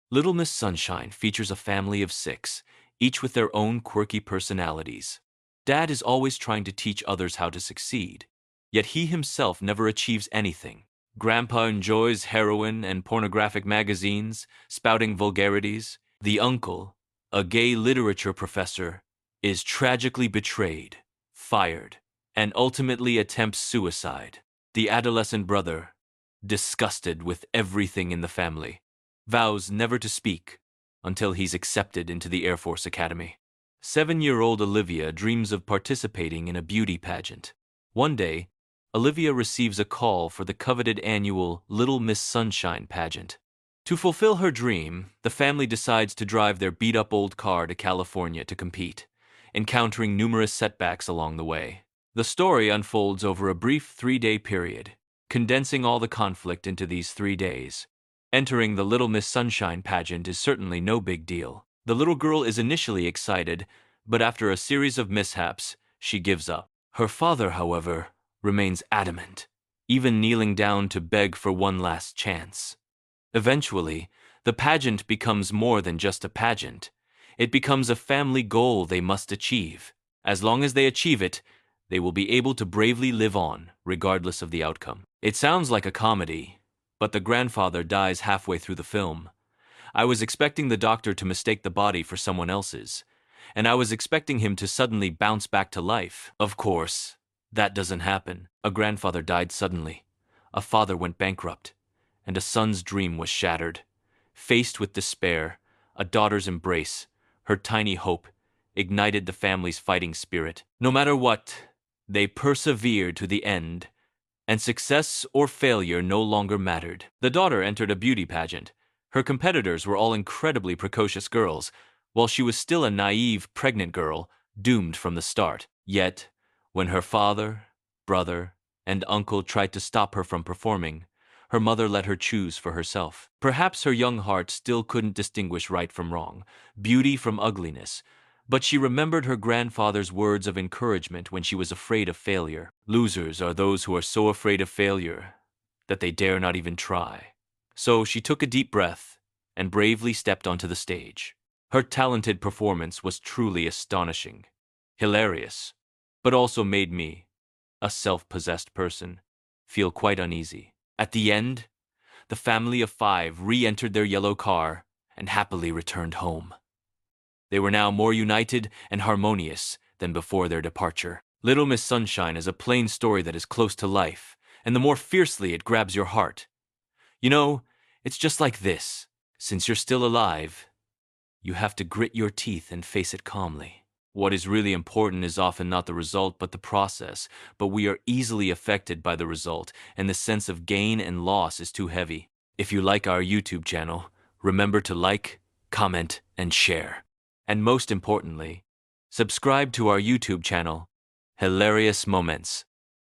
Little Miss Sunshine features a family of 6, each with their own quirky personalities. Dad is always trying to teach others how to succeed, yet he himself never achieves anything. Grandpa enjoys heroin and pornographic magazines, spouting vulgarities. The uncle, a gay literature professor, is tragically betrayed, fired, and ultimately attempts suicide. The adolescent brother, disgusted with everything in the family, vows never to speak until he's accepted into the Air Force Academy. 7-year-old Olivia dreams of participating in a beauty pageant. One day, Olivia receives a call for the coveted annual Little Miss Sunshine pageant. To fulfill her dream, the family decides to drive their beat-up old car to California to compete, encountering numerous setbacks along the way. The story unfolds over a brief 3-day period, condensing all the conflict into these 3 days. Entering the Little Miss Sunshine pageant is certainly no big deal. The little girl is initially excited, but after a series of mishaps, she gives up. Her father, however, remains adamant, even kneeling down to beg for one last chance. Eventually, the pageant becomes more than just a pageant. It becomes a family goal they must achieve. As long as they achieve it, they will be able to bravely live on, regardless of the outcome. It sounds like a comedy, but the grandfather dies halfway through the film. I was expecting the doctor to mistake the body for someone else's, and I was expecting him to suddenly bounce back to life. Of course, that doesn't happen. A grandfather died suddenly, a father went bankrupt, and a son's dream was shattered. Faced with despair, a daughter's embrace, her tiny hope, ignited the family's fighting spirit. No matter what, they persevered to the end, and success or failure no longer mattered. The daughter entered a beauty pageant. Her competitors were all incredibly precocious girls, while she was still a naive, pregnant girl, doomed from the start. Yet, when her father, brother, and uncle tried to stop her from performing, her mother let her choose for herself. Perhaps her young heart still couldn't distinguish right from wrong, beauty from ugliness, but she remembered her grandfather's words of encouragement when she was afraid of failure. Losers are those who are so afraid of failure that they dare not even try. So she took a deep breath and bravely stepped onto the stage. Her talented performance was truly astonishing, hilarious, but also made me, a self-possessed person, feel quite uneasy. At the end, the family of 5 re-entered their yellow car and happily returned home. They were now more united and harmonious than before their departure. Little Miss Sunshine is a plain story that is close to life, and the more fiercely it grabs your heart. You know, it's just like this. Since you're still alive, you have to grit your teeth and face it calmly. What is really important is often not the result but the process, but we are easily affected by the result, and the sense of gain and loss is too heavy. If you like our YouTube channel, remember to like, comment, and share. And most importantly, subscribe to our YouTube channel, Hilarious Moments.